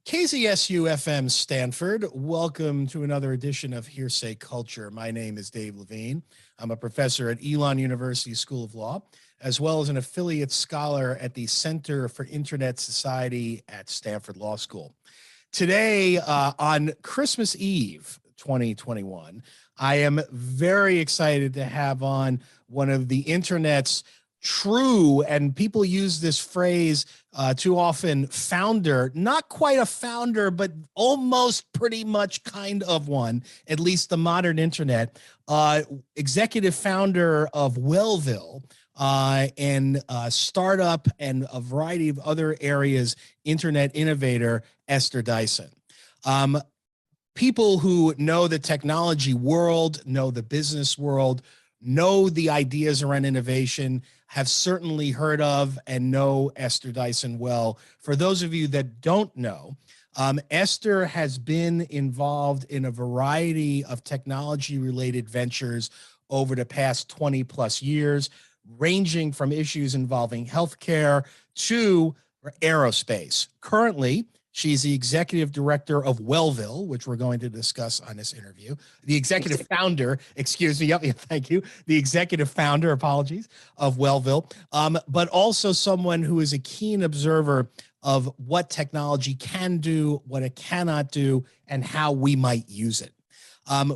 KZSU-FM Stanford, welcome to another edition of Hearsay Culture. My name is Dave Levine. I'm a professor at Elon University School of Law, as well as an affiliate scholar at the Center for Internet Society at Stanford Law School. Today, on Christmas Eve 2021, I am very excited to have on one of the internet's true, and people use this phrase too often, founder, not quite a founder, but almost pretty much kind of one, at least the modern internet, executive founder of Wellville, and startup and a variety of other areas, internet innovator, Ester Dyson. People who know the technology world, know the business world, know the ideas around innovation, have certainly heard of and know Ester Dyson well. For those of you that don't know, Ester has been involved in a variety of technology-related ventures over the past 20 plus years, ranging from issues involving healthcare to aerospace. Currently, she's the executive director of Wellville, which we're going to discuss on this interview. The executive founder, excuse me, thank you. The executive founder, apologies, of Wellville, but also someone who is a keen observer of what technology can do, what it cannot do, and how we might use it.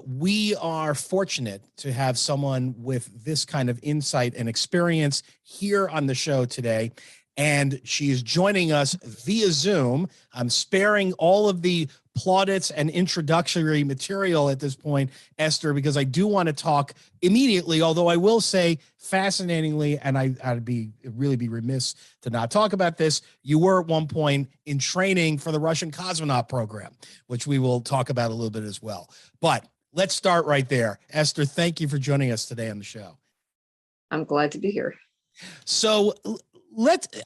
We are fortunate to have someone with this kind of insight and experience here on the show today. And she is joining us via Zoom. I'm sparing all of the plaudits and introductory material at this point, Ester, because I do want to talk immediately, although I will say fascinatingly, and I'd really be remiss to not talk about this, you were at one point in training for the Russian cosmonaut program, which we will talk about a little bit as well. But let's start right there. Ester, thank you for joining us today on the show. I'm glad to be here. So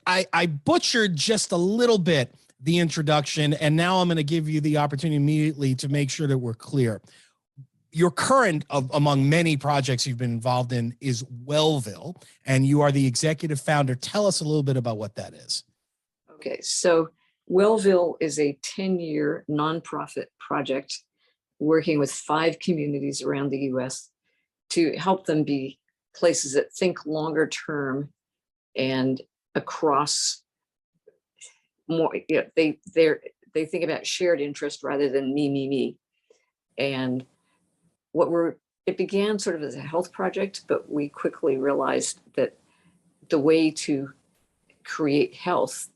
I butchered just a little bit the introduction, and now I'm going to give you the opportunity immediately to make sure that we're clear. Your current, among many projects you've been involved in, is Wellville, and you are the executive founder. Tell us a little bit about what that is. Okay, so Wellville is a 10-year nonprofit project working with 5 communities around the U.S. to help them be places that think longer term and across more, they think about shared interest rather than me. And it began sort of as a health project, but we quickly realized that the way to create health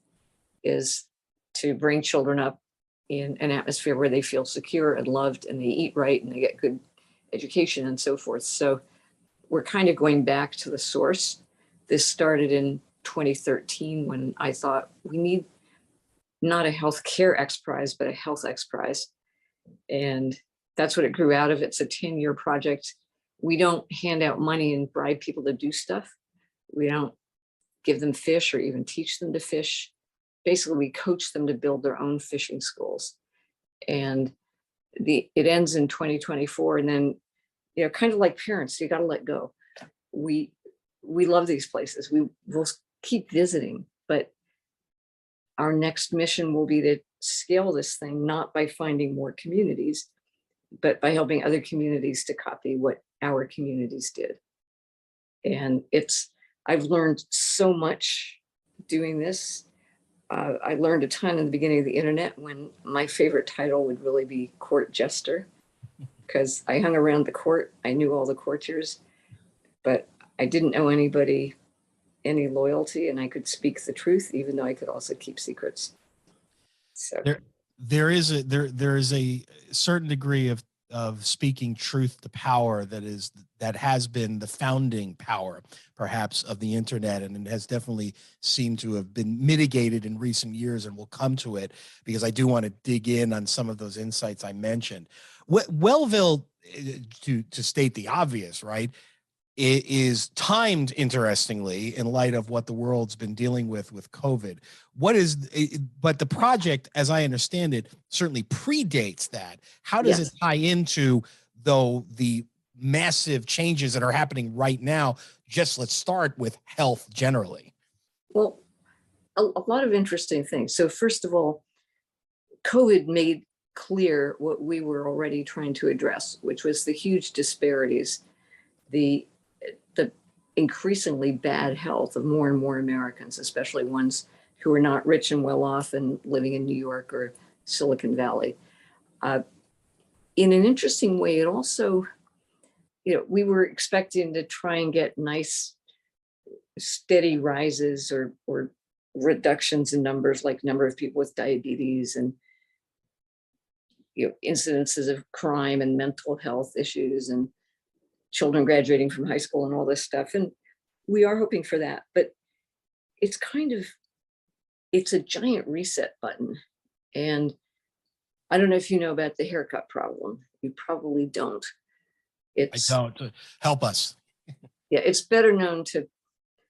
is to bring children up in an atmosphere where they feel secure and loved, and they eat right and they get good education and so forth. So we're kind of going back to the source. This started in 2013 when I thought we need not a healthcare X Prize, but a health X Prize. And that's what it grew out of. It's a 10-year project. We don't hand out money and bribe people to do stuff. We don't give them fish or even teach them to fish. Basically, we coach them to build their own fishing schools. And it ends in 2024. And then, kind of like parents, you got to let go. We love these places. We will keep visiting, but our next mission will be to scale this thing, not by finding more communities, but by helping other communities to copy what our communities did. And I've learned so much doing this. I learned a ton in the beginning of the internet when my favorite title would really be court jester, because I hung around the court. I knew all the courtiers, but I didn't know any loyalty, and I could speak the truth, even though I could also keep secrets. So there is a certain degree of speaking truth to power that has been the founding power, perhaps, of the internet, and it has definitely seemed to have been mitigated in recent years, and we'll come to it because I do want to dig in on some of those insights I mentioned. Wellville, to state the obvious, right? It is timed interestingly in light of what the world's been dealing with COVID. But the project, as I understand it, certainly predates that. How does it tie into, though, the massive changes that are happening right now? Let's start with health generally. Well, a lot of interesting things. So first of all, COVID made clear what we were already trying to address, which was the huge disparities, the increasingly bad health of more and more Americans, especially ones who are not rich and well off and living in New York or Silicon Valley. In an interesting way, it also, we were expecting to try and get nice, steady rises or reductions in numbers, like number of people with diabetes and incidences of crime and mental health issues and children graduating from high school and all this stuff. And we are hoping for that, but it's a giant reset button. And I don't know if you know about the haircut problem. You probably don't. I don't. Help us. Yeah, it's better known to,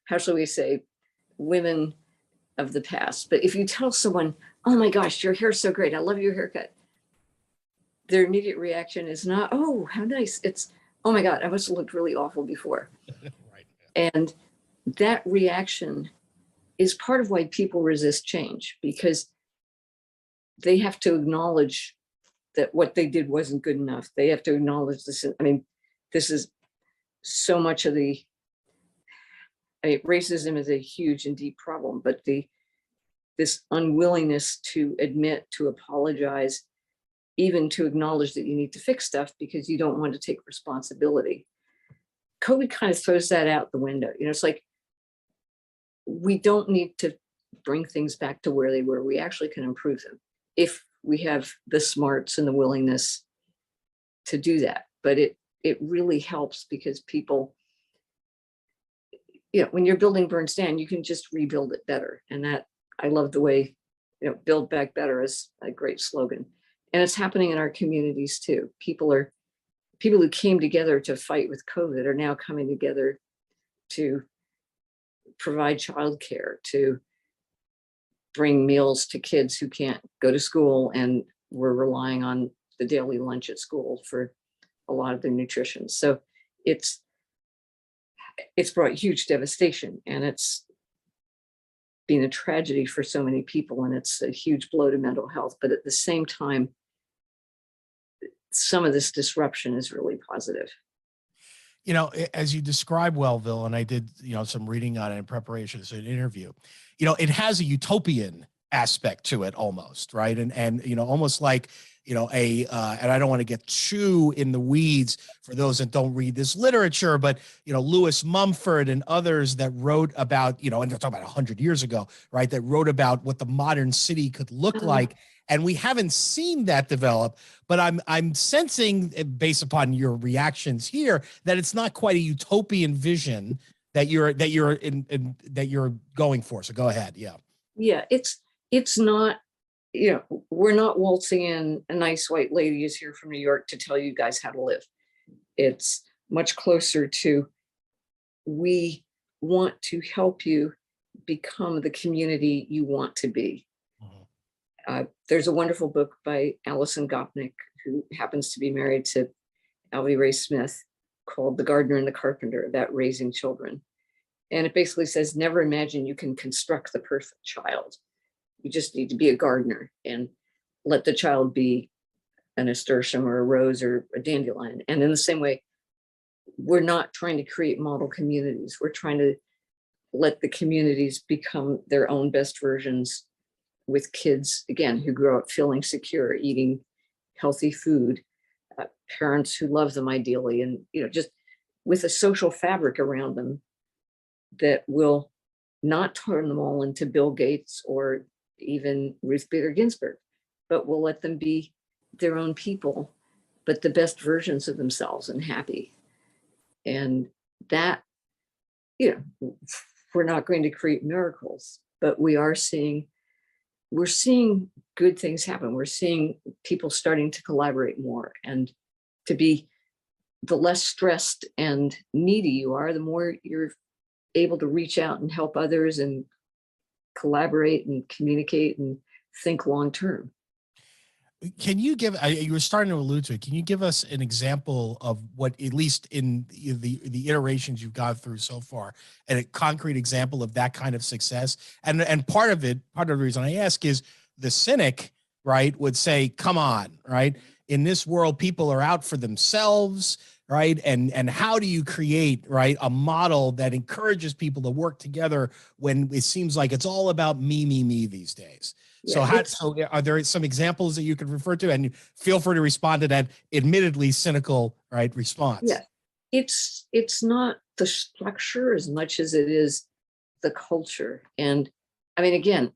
how shall we say, women of the past. But if you tell someone, oh my gosh, your hair's so great, I love your haircut, their immediate reaction is not, oh, how nice. It's, oh my God, I must have looked really awful before. Right. And that reaction is part of why people resist change, because they have to acknowledge that what they did wasn't good enough. They have to acknowledge this. I mean, this is so much of racism is a huge and deep problem, but this unwillingness to admit, to apologize, even to acknowledge that you need to fix stuff because you don't want to take responsibility. COVID kind of throws that out the window. It's like, we don't need to bring things back to where they were. We actually can improve them if we have the smarts and the willingness to do that. But it really helps because people, when your building burns down, you can just rebuild it better. And that, I love the way, build back better is a great slogan. And it's happening in our communities too. People who came together to fight with COVID are now coming together to provide childcare, to bring meals to kids who can't go to school and we're relying on the daily lunch at school for a lot of their nutrition. So it's brought huge devastation, and it's been a tragedy for so many people, and it's a huge blow to mental health. But at the same time, some of this disruption is really positive. As you describe Wellville, and I did, some reading on it in preparation for an interview, it has a utopian aspect to it almost, right? And almost like, and I don't want to get too in the weeds for those that don't read this literature, but, Lewis Mumford and others that wrote about, and they're talking about 100 years ago, right? That wrote about what the modern city could look like. And we haven't seen that develop, but I'm sensing, based upon your reactions here, that it's not quite a utopian vision that you're going for. So go ahead. Yeah. Yeah, it's not, we're not waltzing in, a nice white lady is here from New York to tell you guys how to live. It's much closer to, we want to help you become the community you want to be. There's a wonderful book by Alison Gopnik, who happens to be married to Alvy Ray Smith, called The Gardener and the Carpenter, about raising children. And it basically says, never imagine you can construct the perfect child. You just need to be a gardener and let the child be an nasturtium or a rose or a dandelion. And in the same way, we're not trying to create model communities. We're trying to let the communities become their own best versions, with kids, again, who grow up feeling secure, eating healthy food, parents who love them ideally, and just with a social fabric around them that will not turn them all into Bill Gates or even Ruth Bader Ginsburg, but will let them be their own people, but the best versions of themselves and happy. And that, we're not going to create miracles, but we're seeing good things happen. We're seeing people starting to collaborate more, and to be, the less stressed and needy you are, the more you're able to reach out and help others and collaborate and communicate and think long term. Can you give, you were starting to allude to it, can you give us an example of what, at least in the iterations you've gone through so far, and a concrete example of that kind of success? And part of the reason I ask is the cynic, right, would say, come on, right? In this world, people are out for themselves, right? And how do you create, right, a model that encourages people to work together when it seems like it's all about me these days? So Yeah, so are there some examples that you could refer to? And feel free to respond to that admittedly cynical, right, response. yeah. It's not the structure as much as it is the culture. And I mean, again,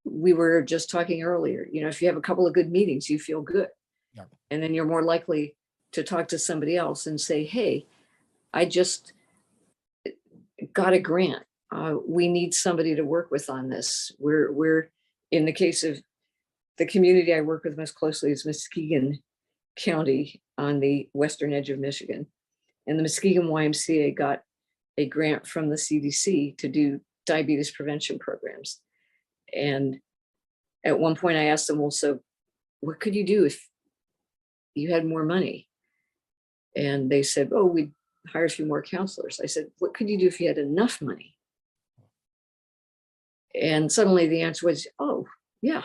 we were just talking earlier, if you have a couple of good meetings, you feel good. Yeah. And then you're more likely to talk to somebody else and say, hey, I just got a grant. We need somebody to work with on this. We're in the case of the community I work with most closely is Muskegon County on the western edge of Michigan. And the Muskegon YMCA got a grant from the CDC to do diabetes prevention programs. And at one point I asked them, well, so what could you do if you had more money? And they said, oh, we'd hire a few more counselors. I said, what could you do if you had enough money? And suddenly the answer was, oh, yeah.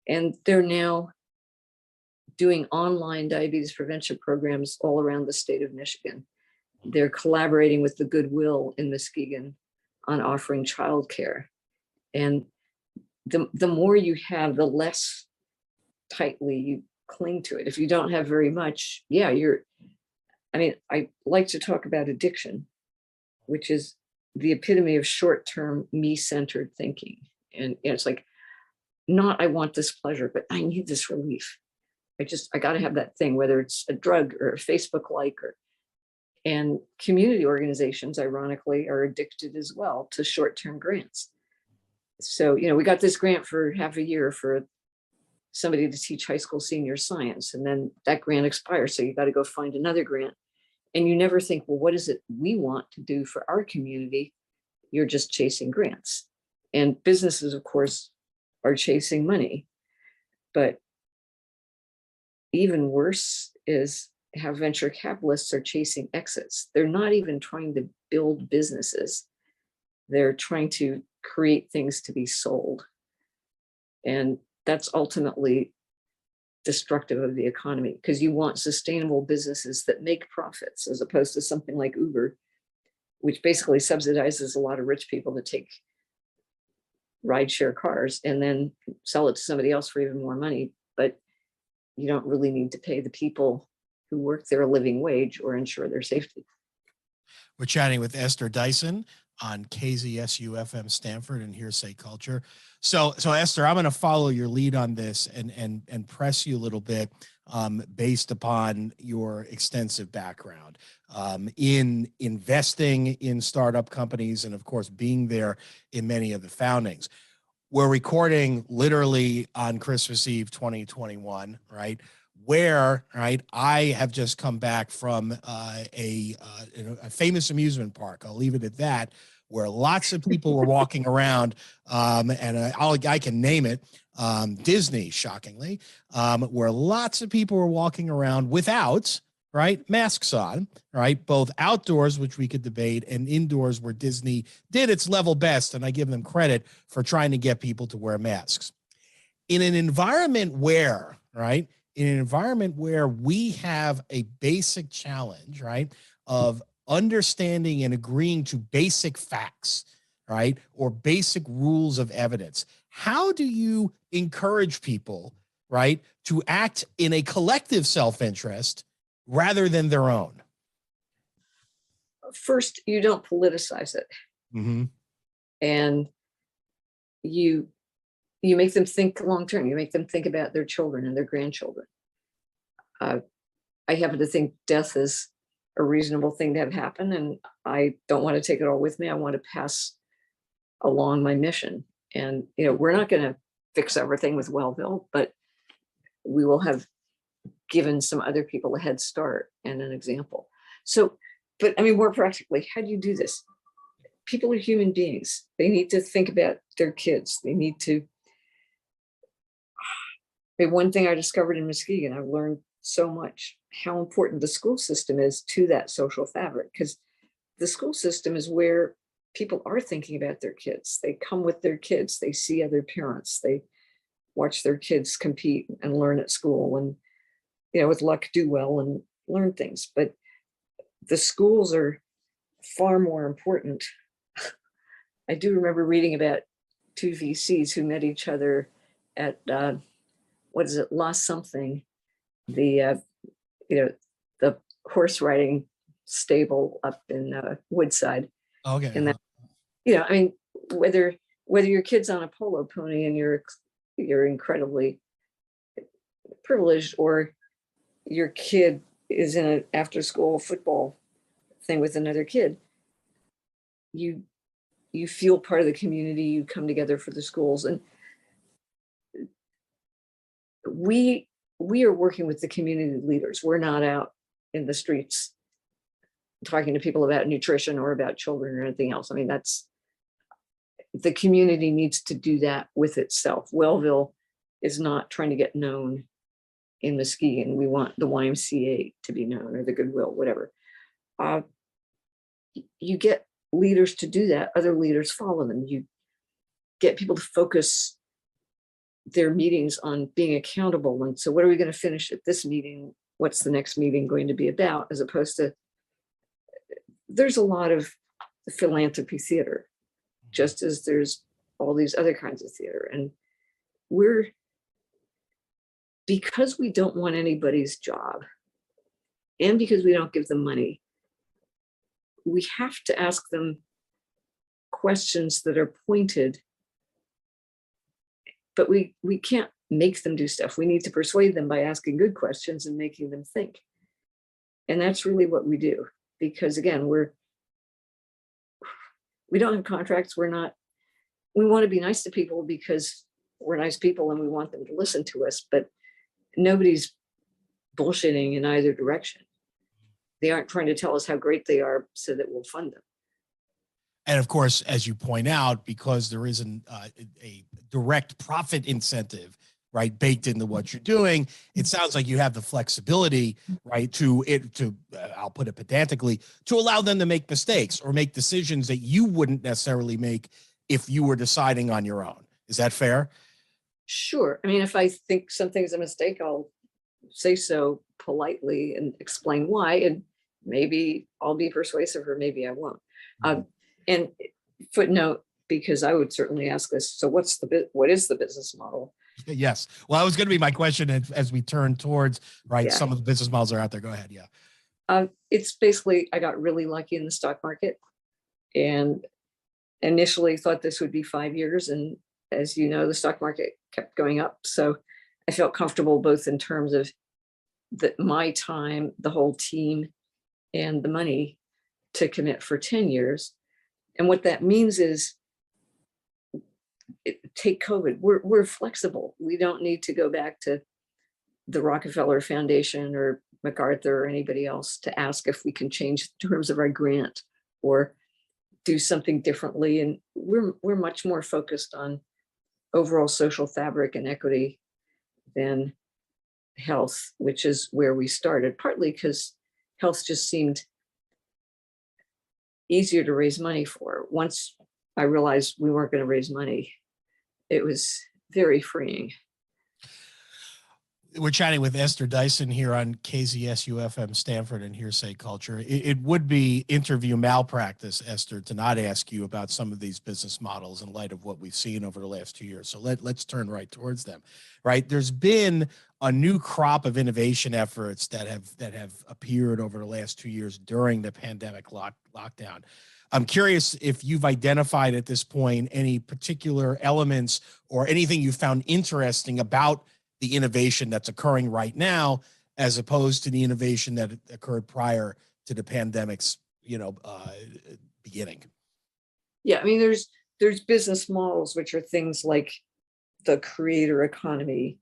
And they're now doing online diabetes prevention programs all around the state of Michigan. They're collaborating with the Goodwill in Muskegon on offering childcare. And the more you have, the less tightly you cling to it. If you don't have very much, yeah, I like to talk about addiction, which is the epitome of short-term me-centered thinking. And it's like, not I want this pleasure, but I need this relief. I got to have that thing, whether it's a drug or a Facebook like, and community organizations, ironically, are addicted as well to short-term grants. So, we got this grant for half a year for somebody to teach high school senior science, and then that grant expires. So you got to go find another grant. And you never think, well, what is it we want to do for our community? You're just chasing grants. And businesses, of course, are chasing money. But even worse is how venture capitalists are chasing exits. They're not even trying to build businesses. They're trying to create things to be sold. And that's ultimately destructive of the economy, because you want sustainable businesses that make profits, as opposed to something like Uber, which basically subsidizes a lot of rich people to take rideshare cars and then sell it to somebody else for even more money. But you don't really need to pay the people who work there a living wage or ensure their safety. We're chatting with Ester Dyson on KZSU-FM Stanford and Hearsay Culture. So Ester, I'm going to follow your lead on this and press you a little bit based upon your extensive background in investing in startup companies and, of course, being there in many of the foundings. We're recording literally on Christmas Eve 2021, right? Where, right, I have just come back from a famous amusement park. I'll leave it at that, where lots of people were walking around, and I can name it, Disney, shockingly, where lots of people were walking around without, right, masks on, right, both outdoors, which we could debate, and indoors, where Disney did its level best, and I give them credit for trying to get people to wear masks. In an environment where, right, we have a basic challenge, right, of understanding and agreeing to basic facts, right, or basic rules of evidence, how do you encourage people, right, to act in a collective self-interest rather than their own? First, you don't politicize it. Mm-hmm. And you make them think long-term. You make them think about their children and their grandchildren. I happen to think death is a reasonable thing to have happen, and I don't want to take it all with me. I want to pass along my mission. And, we're not going to fix everything with Wellville, but we will have given some other people a head start and an example. So, but I mean, more practically, how do you do this? People are human beings. They need to think about their kids. They need to. One thing I discovered in Muskegon, I've learned so much how important the school system is to that social fabric, because the school system is where people are thinking about their kids. They come with their kids. They see other parents. They watch their kids compete and learn at school and, with luck, do well and learn things. But the schools are far more important. I do remember reading about two VCs who met each other at, Lost Something, the, the horse riding stable up in Woodside. Okay. And that, I mean, whether your kid's on a polo pony and you're incredibly privileged, or your kid is in an after school football thing with another kid, you feel part of the community, you come together for the schools. And we are working with the community leaders. We're not out in the streets talking to people about nutrition or about children or anything else. I mean, the community needs to do that with itself. Wellville is not trying to get known in Muskegon. We want the YMCA to be known, or the Goodwill, whatever. You get leaders to do that, other leaders follow them. You get people to focus their meetings on being accountable. And so what are we going to finish at this meeting? What's the next meeting going to be about? As opposed to, there's a lot of philanthropy theater, just as there's all these other kinds of theater. And because we don't want anybody's job, and because we don't give them money, we have to ask them questions that are pointed, but we can't make them do stuff. We need to persuade them by asking good questions and making them think. And that's really what we do. Because again, we don't have contracts. We want to be nice to people because we're nice people and we want them to listen to us, but nobody's bullshitting in either direction. They aren't trying to tell us how great they are so that we'll fund them. And of course, as you point out, because there isn't a direct profit incentive, right, baked into what you're doing, it sounds like you have the flexibility, right, I'll put it pedantically, to allow them to make mistakes or make decisions that you wouldn't necessarily make if you were deciding on your own. Is that fair? Sure. I mean, if I think something's a mistake, I'll say so politely and explain why, and maybe I'll be persuasive or maybe I won't. And footnote, because I would certainly ask this, so what is the business model? Yes. Well, that was going to be my question as we turn towards, right, Yeah. some of the business models are out there. Go ahead. Yeah. It's basically, I got really lucky in the stock market and initially thought this would be 5 years. And as you know, the stock market kept going up. So I felt comfortable both in terms of my time, the whole team, and the money to commit for 10 years. And what that means is, take COVID, we're flexible. We don't need to go back to the Rockefeller Foundation or MacArthur or anybody else to ask if we can change the terms of our grant or do something differently. And we're much more focused on overall social fabric and equity than health, which is where we started, partly because health just seemed easier to raise money for. Once I realized we weren't going to raise money, it was very freeing. We're chatting with Ester Dyson here on KZSU-FM, Stanford, and Hearsay Culture. It would be interview malpractice, Ester, to not ask you about some of these business models in light of what we've seen over the last 2 years. So let's turn right towards them. Right, there's been a new crop of innovation efforts that have appeared over the last 2 years during the pandemic lockdown. I'm curious if you've identified at this point any particular elements or anything you found interesting about the innovation that's occurring right now, as opposed to the innovation that occurred prior to the pandemic's, beginning. Yeah, I mean, there's business models, which are things like the creator economy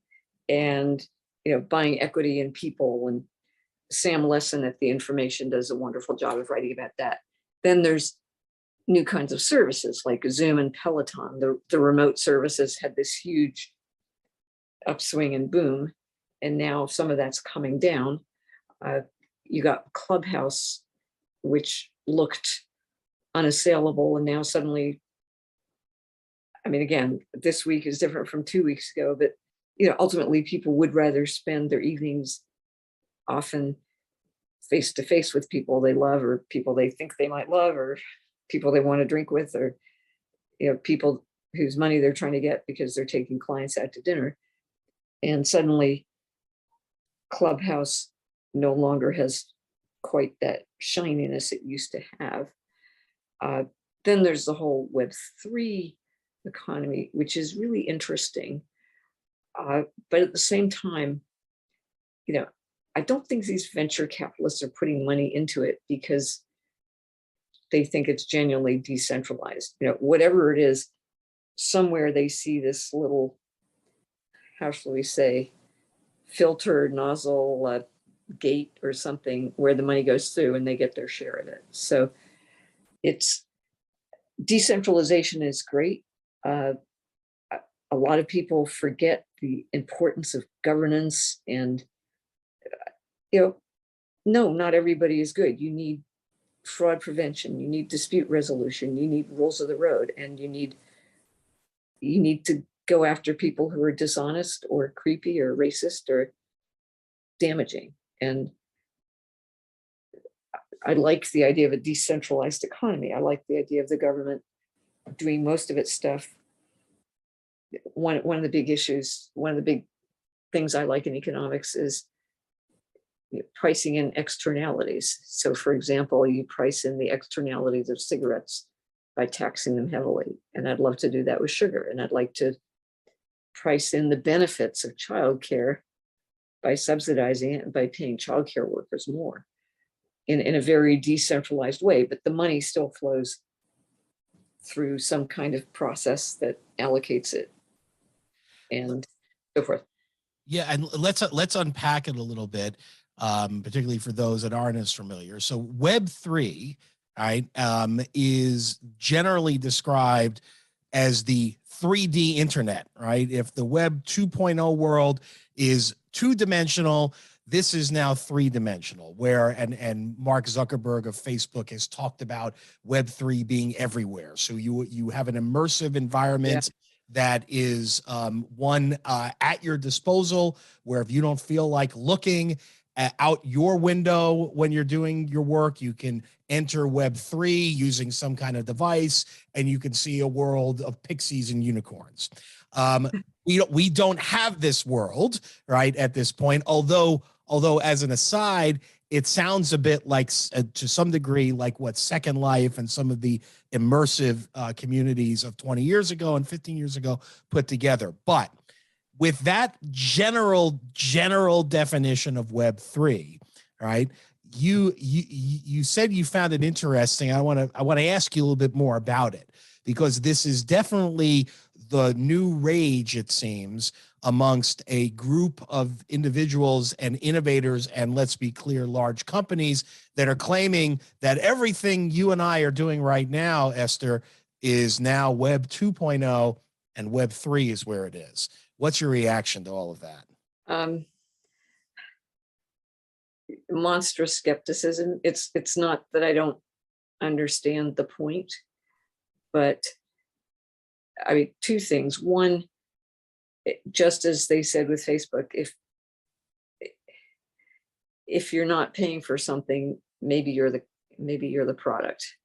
and, buying equity in people. And Sam Lesson at The Information does a wonderful job of writing about that. Then there's new kinds of services like Zoom and Peloton. The remote services had this huge upswing and boom, and now some of that's coming down. You got Clubhouse, which looked unassailable, and now suddenly, I mean, again, this week is different from 2 weeks ago, but ultimately people would rather spend their evenings often face to face with people they love, or people they think they might love, or people they want to drink with, or people whose money they're trying to get because they're taking clients out to dinner. And suddenly Clubhouse no longer has quite that shininess it used to have. Then there's the whole Web3 economy, which is really interesting. But at the same time, I don't think these venture capitalists are putting money into it because they think it's genuinely decentralized. Whatever it is, somewhere they see this little, how shall we say, filter nozzle gate or something where the money goes through and they get their share of it. So it's decentralization is great. A lot of people forget the importance of governance, and no, not everybody is good. You need fraud prevention, you need dispute resolution, you need rules of the road, and you need to go after people who are dishonest or creepy or racist or damaging. And I like the idea of a decentralized economy. I like the idea of the government doing most of its stuff. One of the big issues, one of the big things I like in economics is pricing in externalities. So for example, you price in the externalities of cigarettes by taxing them heavily. And I'd love to do that with sugar. And I'd like to price in the benefits of childcare by subsidizing it and by paying childcare workers more in a very decentralized way. But the money still flows through some kind of process that allocates it and so forth. Yeah, and let's unpack it a little bit, particularly for those that aren't as familiar. So Web3, right, is generally described as the 3D internet, right? If the Web 2.0 world is two-dimensional, this is now three-dimensional, where, and Mark Zuckerberg of Facebook has talked about Web3 being everywhere. So you have an immersive environment that is one at your disposal, where if you don't feel like looking out your window when you're doing your work, you can enter Web3 using some kind of device, and you can see a world of pixies and unicorns. We don't have this world, right, at this point, although as an aside, it sounds a bit like, to some degree, like what Second Life and some of the immersive communities of 20 years ago and 15 years ago put together. But with that general definition of Web3, right? You said you found it interesting. I want to ask you a little bit more about it, because this is definitely the new rage, it seems, amongst a group of individuals and innovators, and let's be clear, large companies that are claiming that everything you and I are doing right now, Esther, is now Web 2.0, and Web 3 is where it is. What's your reaction to all of that? Monstrous skepticism. It's not that I don't understand the point, but I mean, two things. One, just as they said with Facebook, if you're not paying for something, maybe you're the product.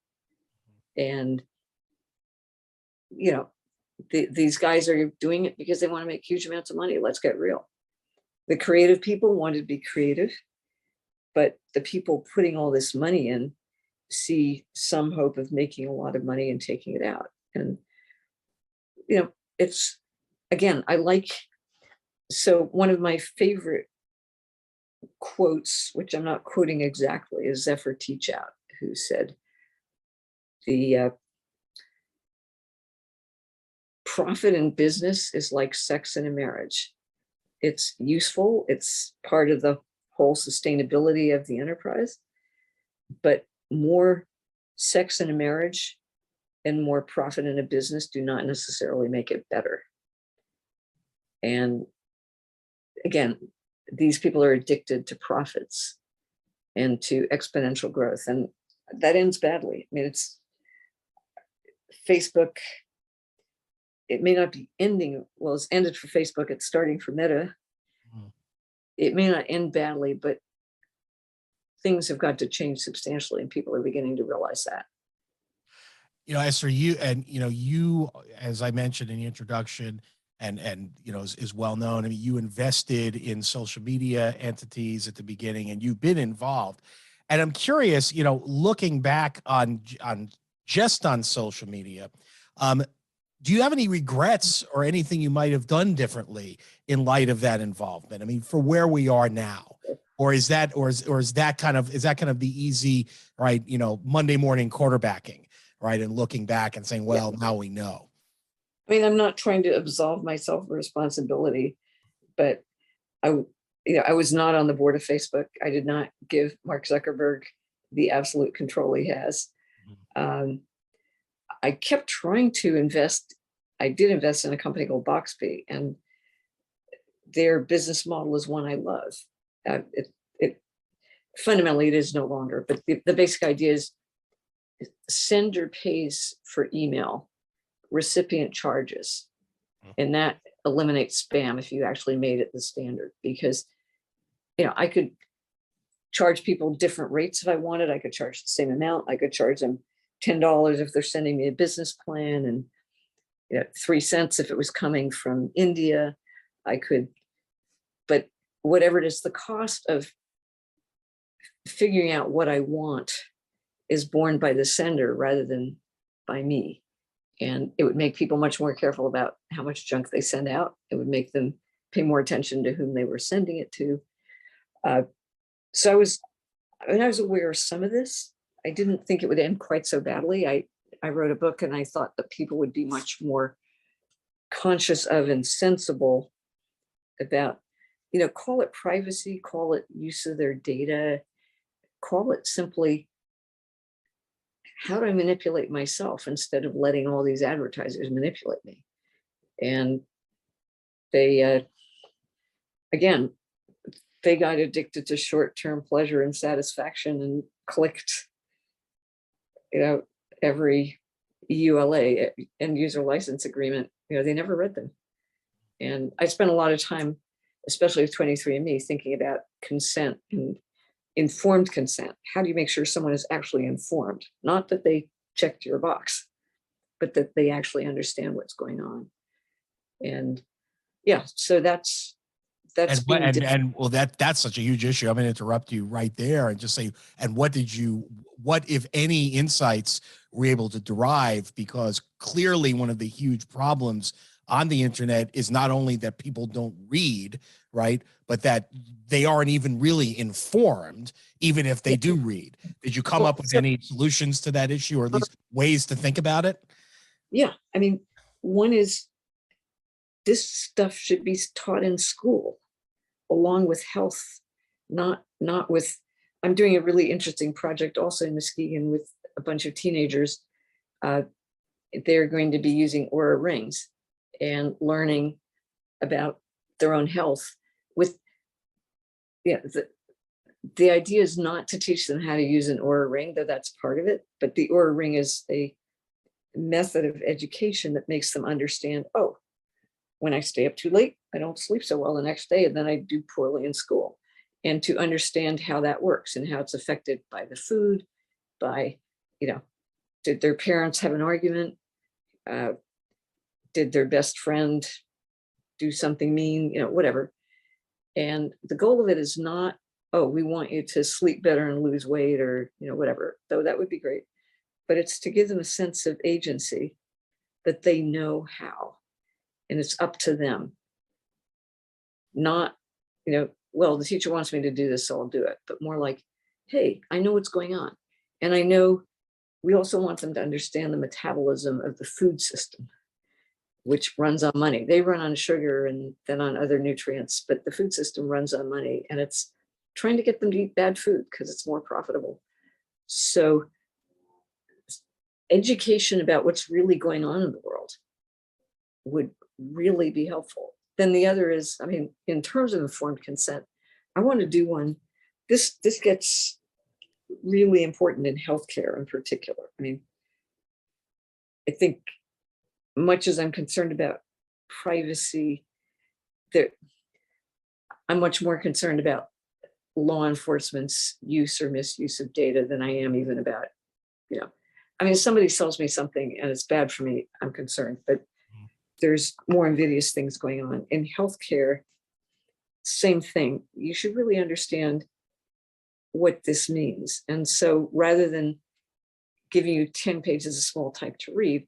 And these guys are doing it because they want to make huge amounts of money. Let's get real. The creative people wanted to be creative, but the people putting all this money in see some hope of making a lot of money and taking it out. And it's, again, so one of my favorite quotes, which I'm not quoting exactly, is Zephyr Teachout, who said, the profit in business is like sex in a marriage. It's useful. It's part of the whole sustainability of the enterprise, but more sex in a marriage and more profit in a business do not necessarily make it better. And again, these people are addicted to profits and to exponential growth, and that ends badly. I mean, it's Facebook. it may not be ending, well, it's ended for Facebook, it's starting for Meta. Mhm. It may not end badly, but things have got to change substantially, and people are beginning to realize that. Esther, you, as I mentioned in the introduction, and is well known. I mean, you invested in social media entities at the beginning, and you've been involved. And I'm curious, looking back on just on social media, do you have any regrets or anything you might have done differently in light of that involvement? I mean, for where we are now, or is that kind of the easy, right? Monday morning quarterbacking, right? And looking back and saying, well, now we know. I mean, I'm not trying to absolve myself of responsibility, but I was not on the board of Facebook. I did not give Mark Zuckerberg the absolute control he has. I kept trying to invest. I did invest in a company called Boxby, and their business model is one I love. It fundamentally, it is no longer, but the basic idea is sender pays for email, recipient charges, and that eliminates spam if you actually made it the standard. Because I could charge people different rates if I wanted. I could charge the same amount. I could charge them $10 if they're sending me a business plan, and 3 cents if it was coming from India. I could, but whatever it is, the cost of figuring out what I want is borne by the sender rather than by me. And it would make people much more careful about how much junk they send out. It would make them pay more attention to whom they were sending it to. So I was aware of some of this. I didn't think it would end quite so badly. I wrote a book, and I thought that people would be much more conscious of and sensible about, call it privacy, call it use of their data, call it simply, how do I manipulate myself instead of letting all these advertisers manipulate me? And they, again, they got addicted to short-term pleasure and satisfaction and clicked, every EULA, end user license agreement. They never read them. And I spent a lot of time, especially with 23andMe, thinking about consent and informed consent. How do you make sure someone is actually informed? Not that they checked your box, but that they actually understand what's going on. And so that's well, that's such a huge issue. I'm going to interrupt you right there and just say, and what if any insights were able to derive? Because clearly one of the huge problems on the internet is not only that people don't read, right, but that they aren't even really informed, even if they do read. Did you come up with any solutions to that issue, or at least ways to think about it? Yeah, I mean, one is, this stuff should be taught in school along with health, not with, I'm doing a really interesting project also in Muskegon with a bunch of teenagers. They're going to be using Oura rings and learning about their own health with, the idea is not to teach them how to use an Oura ring, though that's part of it, but the Oura ring is a method of education that makes them understand, oh, when I stay up too late, I don't sleep so well the next day, and then I do poorly in school. And to understand how that works and how it's affected by the food, by, did their parents have an argument? Did their best friend do something mean, whatever. And the goal of it is not, oh, we want you to sleep better and lose weight, or, whatever, though that would be great. But it's to give them a sense of agency, that they know how, and it's up to them. Not, well, the teacher wants me to do this, so I'll do it, but more like, hey, I know what's going on. And I know we also want them to understand the metabolism of the food system, which runs on money. They run on sugar and then on other nutrients, but the food system runs on money, and it's trying to get them to eat bad food because it's more profitable. So education about what's really going on in the world would really be helpful. Then the other is, I mean, in terms of informed consent, I want to do one. This gets really important in healthcare in particular. I mean, I think much as I'm concerned about privacy, I'm much more concerned about law enforcement's use or misuse of data than I am even about, I mean, if somebody sells me something and it's bad for me, I'm concerned, but there's more invidious things going on. In healthcare, same thing. You should really understand what this means. And so rather than giving you 10 pages of small type to read,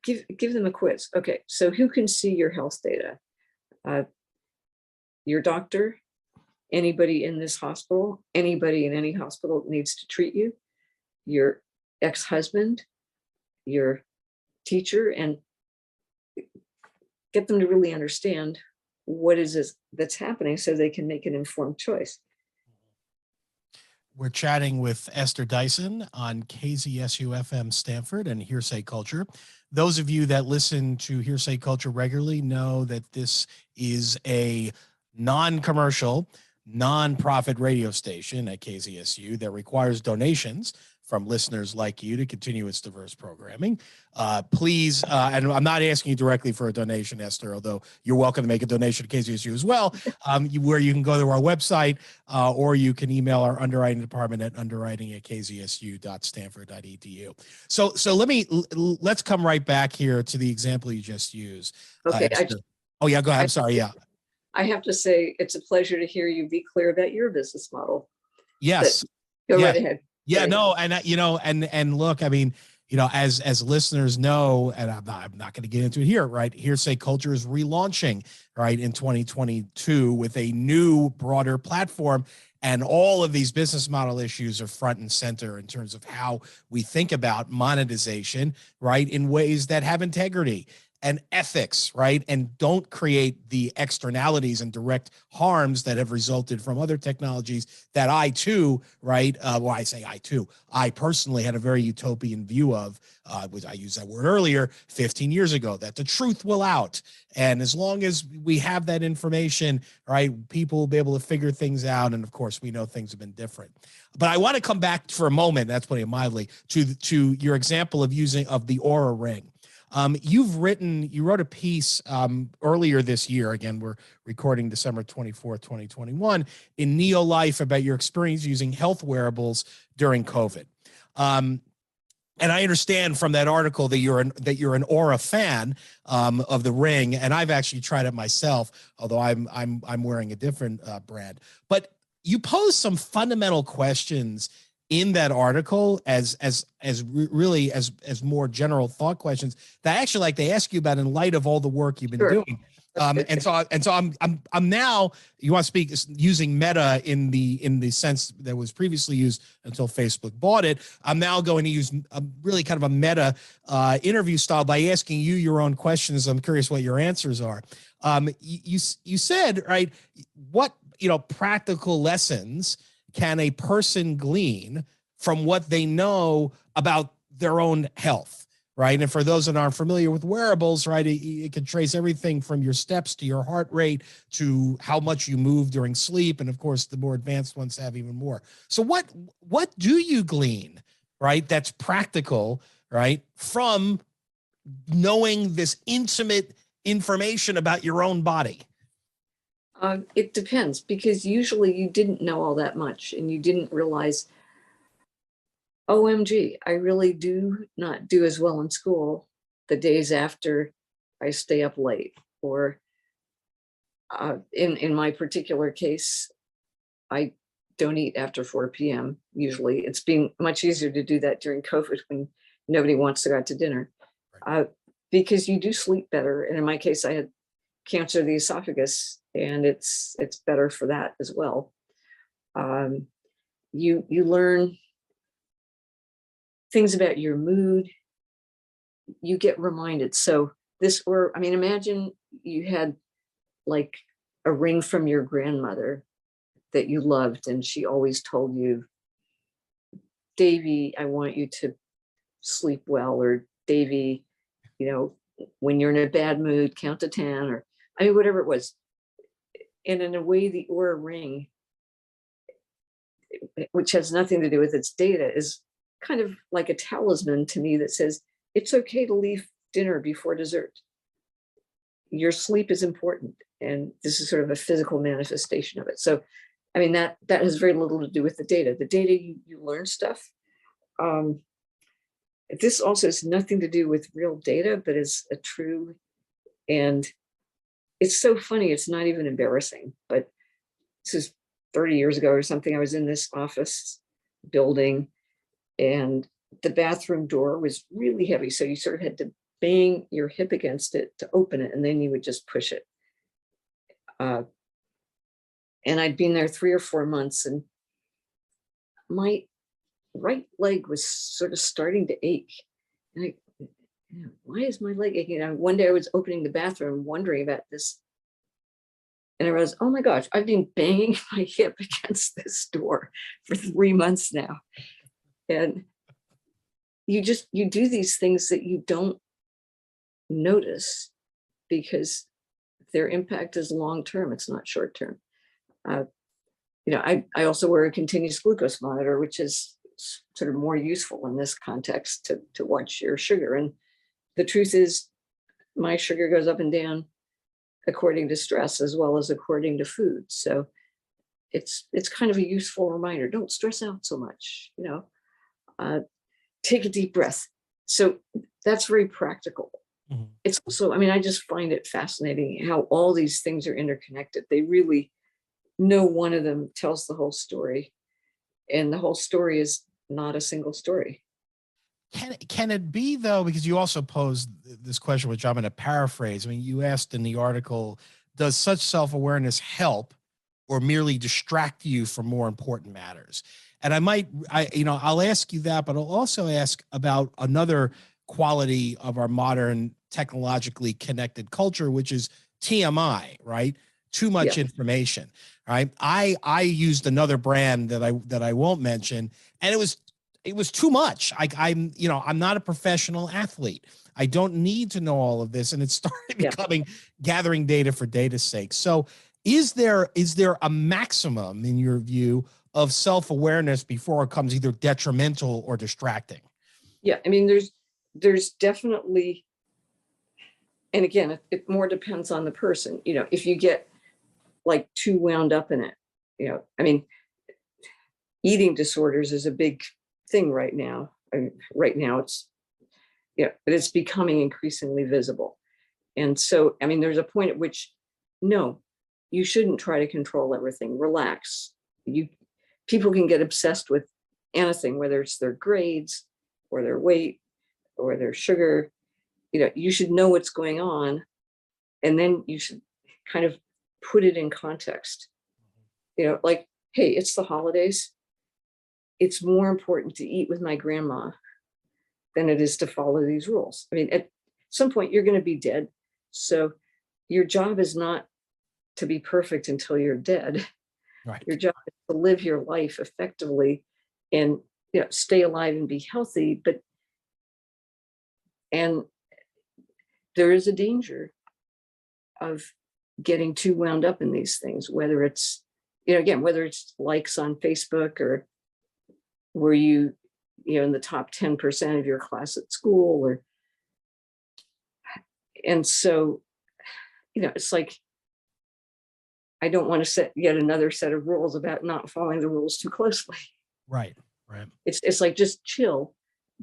give them a quiz. Okay, so who can see your health data? Your doctor, anybody in this hospital, anybody in any hospital needs to treat you, your ex-husband, your teacher, and get them to really understand what is this that's happening so they can make an informed choice. We're chatting with Ester Dyson on KZSU-FM Stanford and Hearsay Culture. Those of you that listen to Hearsay Culture regularly know that this is a non-commercial, non-profit radio station at KZSU that requires donations from listeners like you to continue its diverse programming. Please, and I'm not asking you directly for a donation, Esther, although you're welcome to make a donation to KZSU as well, where you can go to our website or you can email our underwriting department at underwriting@kzsu.stanford.edu. So let's come right back here to the example you just used. Okay. Oh yeah, go ahead. I'm sorry. Yeah. I have to say, it's a pleasure to hear you be clear about your business model. Yes. Go right ahead. Yeah, no, and and look, I mean, as listeners know, and I'm not going to get into it here, right? Hearsay Culture is relaunching, right, in 2022 with a new, broader platform, and all of these business model issues are front and center in terms of how we think about monetization, right, in ways that have integrity and ethics, right? And don't create the externalities and direct harms that have resulted from other technologies that I too, right? I personally had a very utopian view of, I used that word earlier, 15 years ago, that the truth will out. And as long as we have that information, right, people will be able to figure things out. And of course, we know things have been different. But I want to come back for a moment, that's putting it mildly, to your example of the Oura Ring. You wrote a piece earlier this year, again, we're recording December 24th, 2021, in Neo Life about your experience using health wearables during COVID. And I understand from that article that you're an Oura fan of the Ring, and I've actually tried it myself, although I'm wearing a different brand. But you pose some fundamental questions in that article as more general thought questions that I actually like to ask you about in light of all the work you've been doing. And so I'm now, you want to speak using Meta in the sense that was previously used until Facebook bought it. I'm now going to use a really kind of a Meta interview style by asking you your own questions. I'm curious what your answers are. You said, right, what practical lessons can a person glean from what they know about their own health, right? And for those that aren't familiar with wearables, right, it can trace everything from your steps to your heart rate to how much you move during sleep. And of course, the more advanced ones have even more. So what do you glean, right, that's practical, right, from knowing this intimate information about your own body? It depends, because usually you didn't know all that much and you didn't realize, OMG, I really do not do as well in school the days after I stay up late. Or in my particular case, I don't eat after 4 p.m. usually. It's been much easier to do that during COVID when nobody wants to go out to dinner, because you do sleep better. And in my case, I had cancer of the esophagus, and it's better for that as well. You learn things about your mood. You get reminded. So imagine you had like a ring from your grandmother that you loved, and she always told you, Davy, I want you to sleep well, or Davy, when you're in a bad mood, count to 10, or whatever it was. And in a way, the Oura Ring, which has nothing to do with its data, is kind of like a talisman to me that says, it's okay to leave dinner before dessert. Your sleep is important. And this is sort of a physical manifestation of it. So, I mean, that has very little to do with the data. The data, you learn stuff. This also has nothing to do with real data, but is a true, and it's so funny, it's not even embarrassing, but this is 30 years ago or something. I was in this office building and the bathroom door was really heavy. So you sort of had to bang your hip against it to open it, and then you would just push it. And I'd been there 3 or 4 months, and my right leg was sort of starting to ache. And why is my leg aching? And one day I was opening the bathroom, wondering about this. And I realized, oh my gosh, I've been banging my hip against this door for 3 months now. And you do these things that you don't notice because their impact is long-term. It's not short-term. I also wear a continuous glucose monitor, which is sort of more useful in this context to watch your sugar. And the truth is my sugar goes up and down according to stress as well as according to food. So it's kind of a useful reminder. Don't stress out so much, take a deep breath. So that's very practical. Mm-hmm. It's also, I just find it fascinating how all these things are interconnected. They really, no one of them tells the whole story. And the whole story is not a single story. Can it be, though, because you also posed this question, which I'm going to paraphrase. You asked in the article, does such self-awareness help or merely distract you from more important matters? And I'll ask you that, but I'll also ask about another quality of our modern technologically connected culture, which is TMI, right? Too much information, right? I used another brand that I won't mention, and it was too much. I'm not a professional athlete. I don't need to know all of this. And it started becoming gathering data for data's sake. So is there a maximum, in your view, of self-awareness before it becomes either detrimental or distracting? Yeah, there's definitely, and again, it more depends on the person. If you get like too wound up in it, eating disorders is a big thing right now. Right now it's, but it's becoming increasingly visible. And so, there's a point at which, no, you shouldn't try to control everything. Relax. People can get obsessed with anything, whether it's their grades or their weight or their sugar. You should know what's going on, and then you should kind of put it in context. Like, hey, it's the holidays. It's more important to eat with my grandma than it is to follow these rules. At some point you're going to be dead. So your job is not to be perfect until you're dead. Right. Your job is to live your life effectively and stay alive and be healthy. And there is a danger of getting too wound up in these things, whether it's, whether it's likes on Facebook or were you in the top 10% of your class at school, and so it's like, I don't want to set yet another set of rules about not following the rules too closely. Right. It's like, just chill,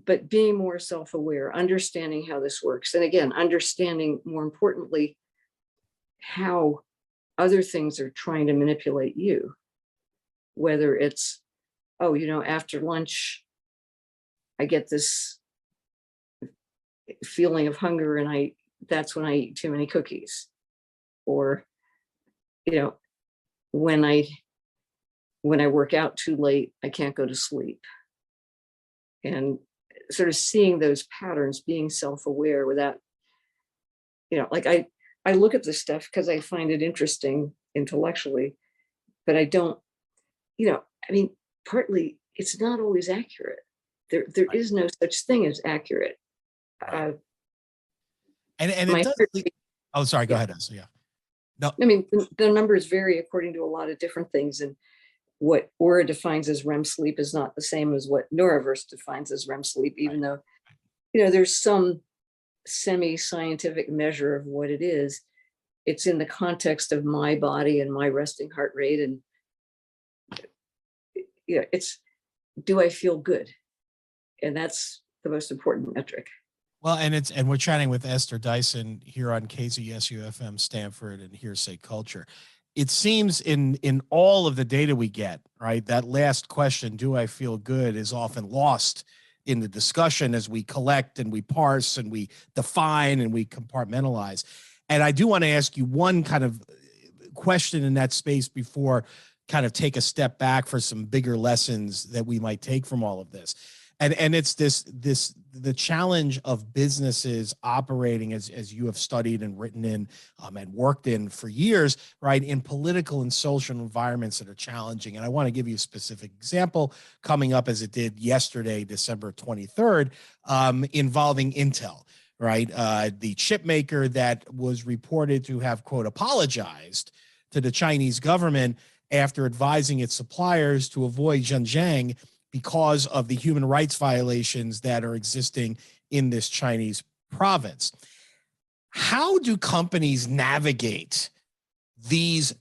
but being more self-aware, understanding how this works, and again, understanding more importantly how other things are trying to manipulate you, whether it's, after lunch, I get this feeling of hunger and that's when I eat too many cookies. Or, when I work out too late, I can't go to sleep. And sort of seeing those patterns, being self-aware without, like I look at this stuff because I find it interesting intellectually, but I don't, partly it's not always accurate. There is no such thing as accurate. And it does. Oh, sorry. Go ahead, Ester. Yeah. No. The numbers vary according to a lot of different things, and what Aura defines as REM sleep is not the same as what Neuroverse defines as REM sleep, even though there's some semi-scientific measure of what it is. It's in the context of my body and my resting heart rate. And it's, do I feel good? And that's the most important metric. Well, and we're chatting with Ester Dyson here on KZSU-FM, Stanford, and Hearsay Culture. It seems in all of the data we get, right, that last question, do I feel good, is often lost in the discussion as we collect and we parse and we define and we compartmentalize. And I do want to ask you one kind of question in that space before kind of take a step back for some bigger lessons that we might take from all of this. And it's the challenge of businesses operating as you have studied and written in and worked in for years, right, in political and social environments that are challenging. And I want to give you a specific example coming up as it did yesterday, December 23rd, involving Intel, right? The chip maker that was reported to have, quote, apologized to the Chinese government after advising its suppliers to avoid Xinjiang because of the human rights violations that are existing in this Chinese province. How do companies navigate these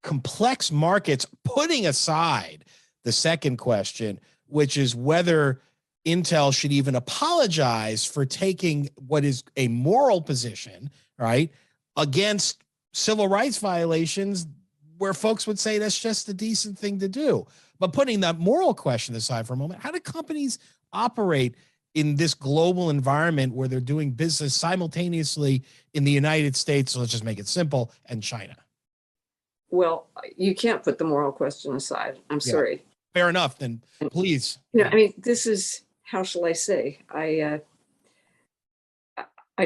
complex markets, putting aside the second question, which is whether Intel should even apologize for taking what is a moral position, right, against civil rights violations where folks would say that's just a decent thing to do? But putting that moral question aside for a moment, how do companies operate in this global environment where they're doing business simultaneously in the United States, so let's just make it simple, and China? Well, you can't put the moral question aside. I'm sorry. Fair enough, then please. I mean, this is, how shall I say? I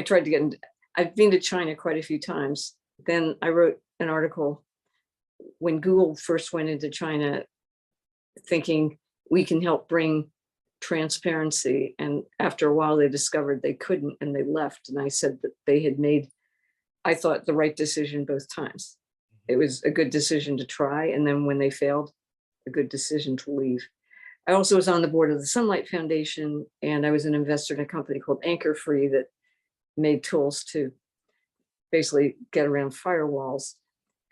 tried to get I've been to China quite a few times. Then I wrote an article when Google first went into China, thinking we can help bring transparency. And after a while, they discovered they couldn't and they left. And I said that they had made, I thought, the right decision both times. It was a good decision to try. And then when they failed, a good decision to leave. I also was on the board of the Sunlight Foundation, and I was an investor in a company called Anchor Free that made tools to basically get around firewalls.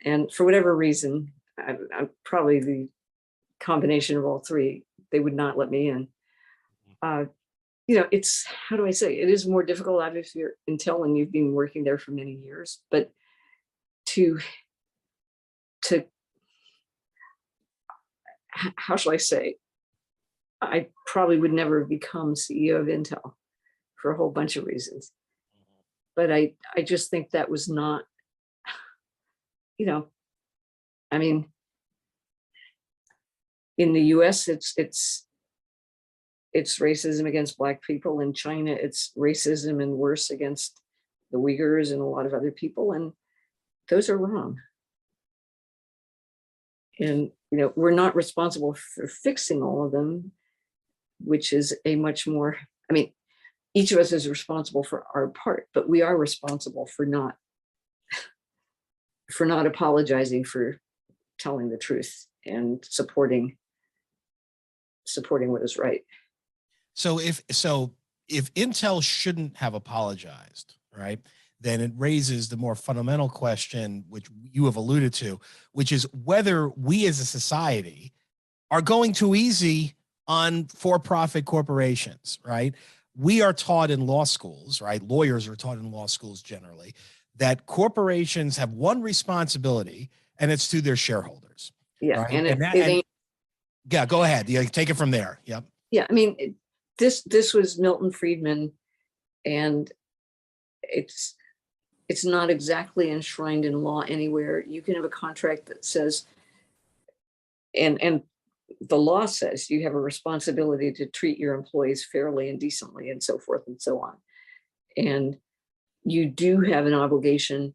And for whatever reason, I'm probably the combination of all three, they would not let me in. It's, how do I say, it is more difficult, obviously, if you're Intel and you've been working there for many years, but how shall I say, I probably would never have become CEO of Intel for a whole bunch of reasons. But I just think that was not, I mean, in the US, it's racism against Black people. In China, it's racism and worse against the Uyghurs and a lot of other people. And those are wrong. And, we're not responsible for fixing all of them, which is a much more, I mean, each of us is responsible for our part, but we are responsible for not apologizing for telling the truth and supporting what is right. So if Intel shouldn't have apologized, right, then it raises the more fundamental question, which you have alluded to, which is whether we as a society are going too easy on for-profit corporations, right? We are taught in law schools, right? Lawyers are taught in law schools generally, that corporations have one responsibility, and it's to their shareholders. Yeah, right? and yeah, go ahead. Yeah, take it from there. Yep. Yeah, I mean, this was Milton Friedman, and it's not exactly enshrined in law anywhere. You can have a contract that says, and the law says you have a responsibility to treat your employees fairly and decently and so forth and so on. And you do have an obligation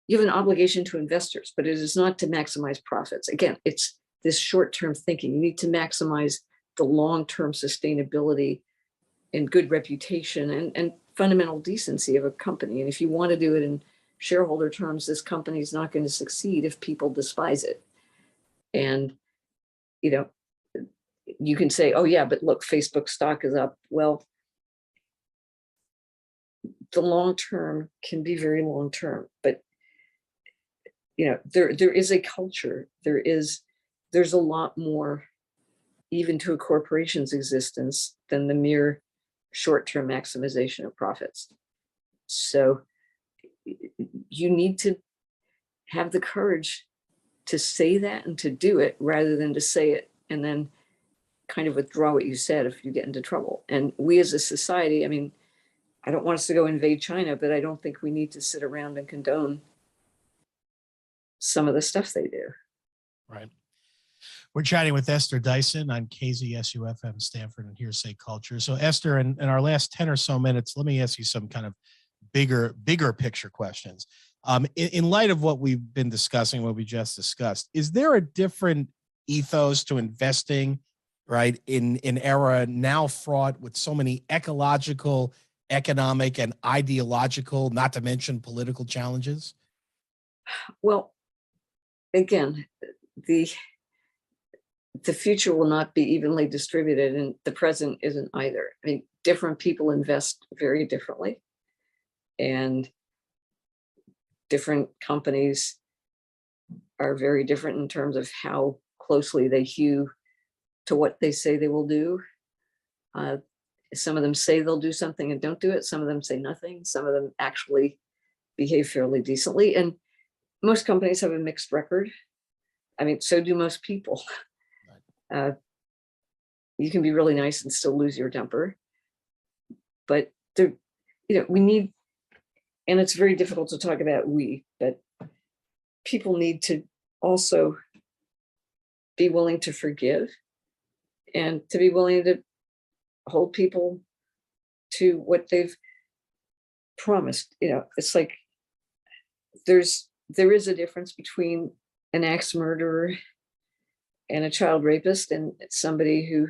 you have an obligation to investors, but it is not to maximize profits. Again, it's this short-term thinking. You need to maximize the long-term sustainability and good reputation and fundamental decency of a company. And if you want to do it in shareholder terms, this company is not going to succeed if people despise it. And, you can say, oh yeah, but look, Facebook stock is up. Well, the long term can be very long term, but there is a culture. There's a lot more even to a corporation's existence than the mere short-term maximization of profits. So you need to have the courage to say that and to do it, rather than to say it and then kind of withdraw what you said if you get into trouble. And we as a society, I mean, I don't want us to go invade China, but I don't think we need to sit around and condone some of the stuff they do. Right. We're chatting with Ester Dyson on KZSU-FM, Stanford, and Hearsay Culture. So Esther, in our last 10 or so minutes, let me ask you some kind of bigger picture questions. In light of what we've been discussing, what we just discussed, is there a different ethos to investing, right, in an era now fraught with so many ecological, economic, and ideological, not to mention political challenges? Well, again, the future will not be evenly distributed, and the present isn't either. I mean, different people invest very differently, and different companies are very different in terms of how closely they hew to what they say they will do. Some of them say they'll do something and don't do it. Some of them say nothing. Some of them actually behave fairly decently. And most companies have a mixed record. I mean, so do most people. You can be really nice and still lose your temper. But we need, and it's very difficult to talk about but people need to also be willing to forgive and to be willing to hold people to what they've promised. It's like there is a difference between an axe murderer and a child rapist, and somebody who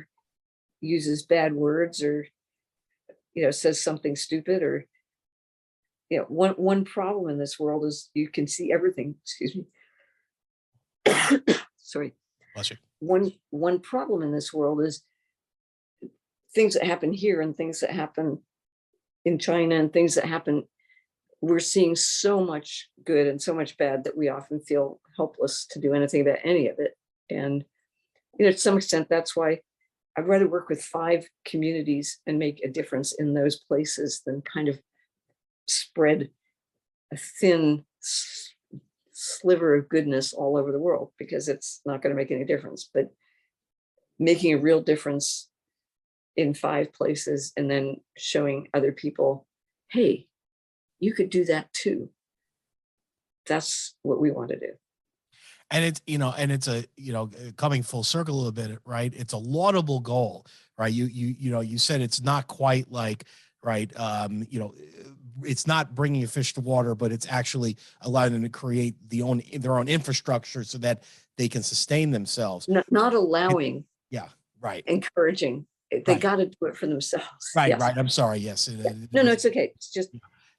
uses bad words or says something stupid. Or one problem in this world is you can see everything. Excuse me. Sorry. Bless you. One problem in this world is things that happen here and things that happen in China and things that happen. We're seeing so much good and so much bad that we often feel helpless to do anything about any of it. And to some extent, that's why I'd rather work with 5 communities and make a difference in those places than kind of spread a thin sliver of goodness all over the world, because it's not going to make any difference. But making a real difference in 5 places and then showing other people, hey, you could do that too. That's what we want to do. And it's a, coming full circle a little bit, right? It's a laudable goal, right? You said it's not quite like, right. It's not bringing a fish to water, but it's actually allowing them to create their own infrastructure so that they can sustain themselves. Not allowing. Yeah. Right. Encouraging. They got to do it for themselves. Right. Yes. Right. I'm sorry. Yes. No, it's okay. It's just,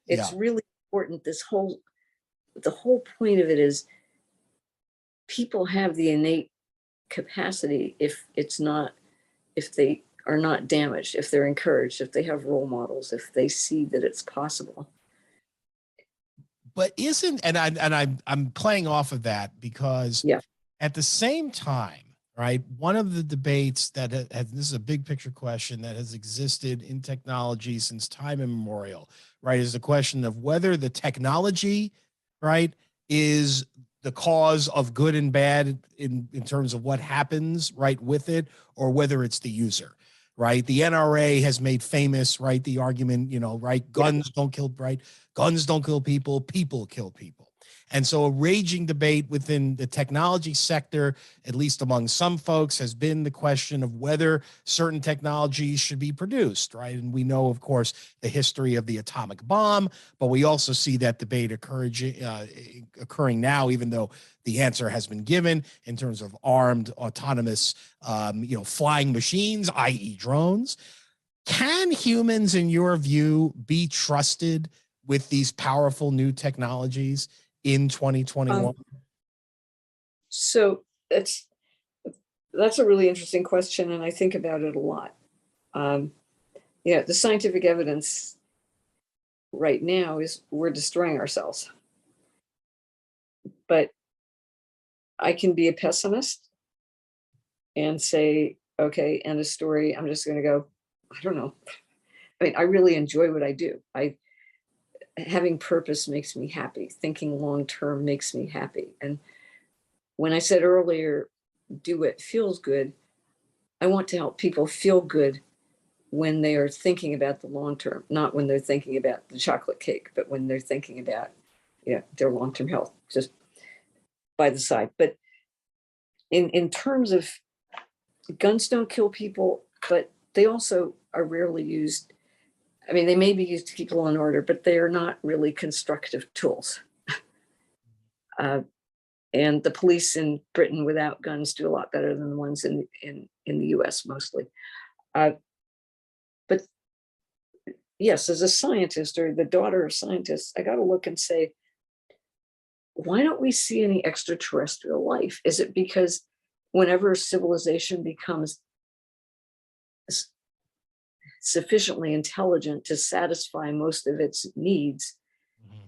it's really important. The whole point of it is people have the innate capacity if they are not damaged, if they're encouraged, if they have role models, if they see that it's possible. But I'm playing off of that because at the same time, right, one of the debates that this is a big picture question that has existed in technology since time immemorial, right, is the question of whether the technology, right, is the cause of good and bad in terms of what happens, right, with it, or whether it's the user, right? The NRA has made famous, right, the argument, right, guns don't kill people, people kill people. And so a raging debate within the technology sector, at least among some folks, has been the question of whether certain technologies should be produced, right? And we know, of course, the history of the atomic bomb, but we also see that debate occurring now, even though the answer has been given in terms of armed, autonomous, flying machines, i.e. drones. Can humans, in your view, be trusted with these powerful new technologies in 2021? So it's that's a really interesting question, and I think about it a lot. Yeah, the scientific evidence right now is we're destroying ourselves. But I can be a pessimist and say, okay, end of story. I'm just going to go, I don't know. I mean, I really enjoy what I do. Having purpose makes me happy. Thinking long term makes me happy. And when I said earlier, do what feels good, I want to help people feel good when they are thinking about the long term, not when they're thinking about the chocolate cake, but when they're thinking about, their long term health, just by the side. But in terms of, guns don't kill people, but they also are rarely used. I mean, they may be used to keep law and order, but they are not really constructive tools. And the police in Britain without guns do a lot better than the ones in the US mostly. But yes, as a scientist or the daughter of scientists, I got to look and say, why don't we see any extraterrestrial life? Is it because whenever civilization becomes sufficiently intelligent to satisfy most of its needs,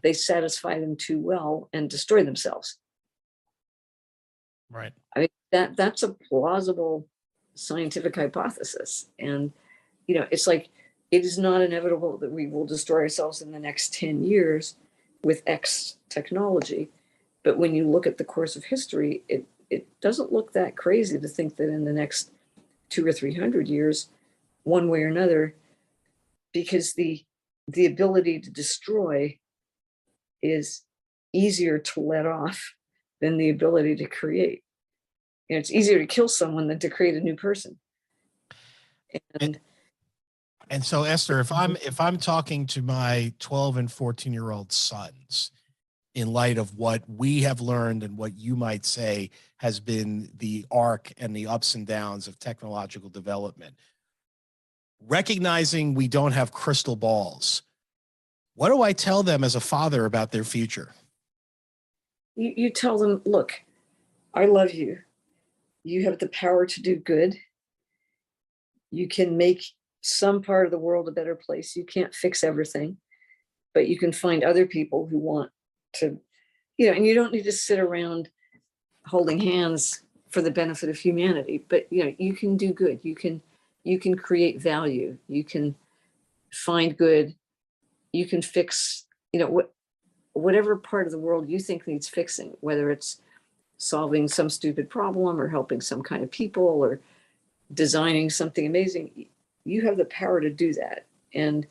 they satisfy them too well and destroy themselves? Right. I mean, that's a plausible scientific hypothesis. And, it's like, it is not inevitable that we will destroy ourselves in the next 10 years with X technology. But when you look at the course of history, it doesn't look that crazy to think that in the next 200 or 300 years, one way or another, because the ability to destroy is easier to let off than the ability to create. It's easier to kill someone than to create a new person. And so, Esther, if I'm talking to my 12 and 14-year-old sons, in light of what we have learned and what you might say has been the arc and the ups and downs of technological development, recognizing we don't have crystal balls, what do I tell them as a father about their future? You tell them, look, I love you. You have the power to do good. You can make some part of the world a better place. You can't fix everything, but you can find other people who want to, and you don't need to sit around holding hands for the benefit of humanity, but you can do good. You can create value. You can find good. You can fix, whatever part of the world you think needs fixing, whether it's solving some stupid problem or helping some kind of people or designing something amazing. You have the power to do that. And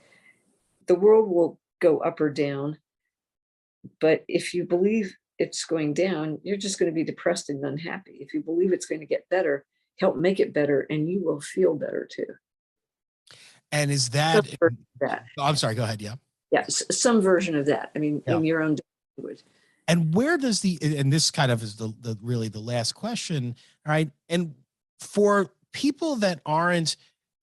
the world will go up or down. But if you believe it's going down, you're just going to be depressed and unhappy. If you believe it's going to get better, help make it better, and you will feel better too. And is that, that. Oh, I'm sorry, go ahead. Yeah. Yeah, some version of that. I mean, in your own language. And where does and this kind of is the really the last question, right? And for people that aren't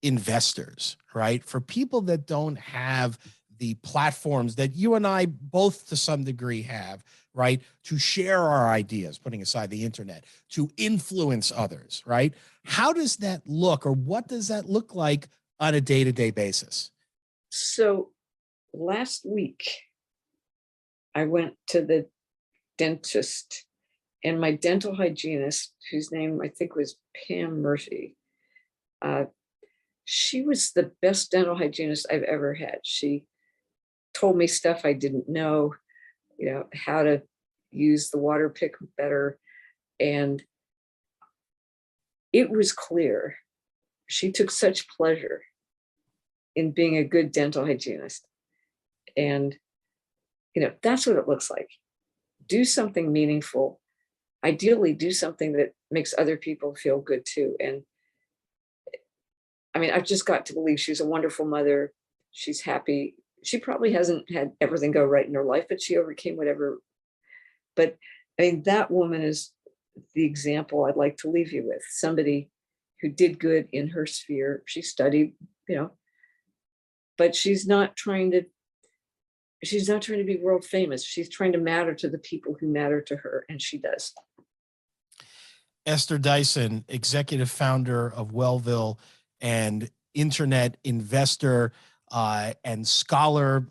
investors, right? For people that don't have the platforms that you and I both to some degree have, right? To share our ideas, putting aside the internet, to influence others, right? How does that look, or what does that look like on a day-to-day basis? So last week, I went to the dentist, and my dental hygienist, whose name I think was Pam Murphy, she was the best dental hygienist I've ever had. She told me stuff I didn't know, how to use the water pick better. And it was clear she took such pleasure in being a good dental hygienist. And, that's what it looks like. Do something meaningful. Ideally, do something that makes other people feel good too. And I mean, I've just got to believe she's a wonderful mother. She's happy. She probably hasn't had everything go right in her life, but she overcame whatever. But I mean, that woman is the example I'd like to leave you with. Somebody who did good in her sphere. She studied, but she's not trying to be world famous. She's trying to matter to the people who matter to her, and she does. Ester Dyson, executive founder of Wellville and internet investor and scholar,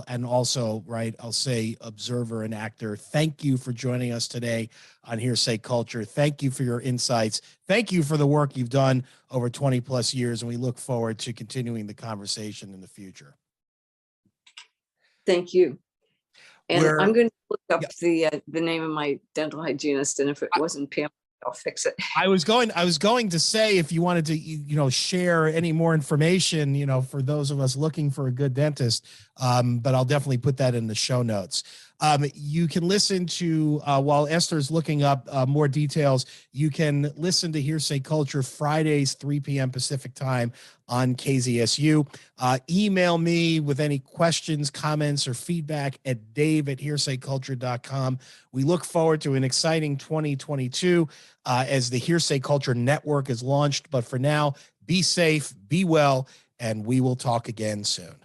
and also, right, I'll say observer and actor. Thank you for joining us today on Hearsay Culture. Thank you for your insights. Thank you for the work you've done over 20 plus years, and we look forward to continuing the conversation in the future. Thank you. And I'm going to look up the name of my dental hygienist, and if it wasn't Pam, I'll fix it. I was going to say, if you wanted to, share any more information, for those of us looking for a good dentist, but I'll definitely put that in the show notes. You can listen to, while Esther's looking up more details, you can listen to Hearsay Culture Fridays, 3 p.m. Pacific time on KZSU. Email me with any questions, comments, or feedback at dave@hearsayculture.com. We look forward to an exciting 2022 as the Hearsay Culture Network is launched. But for now, be safe, be well, and we will talk again soon.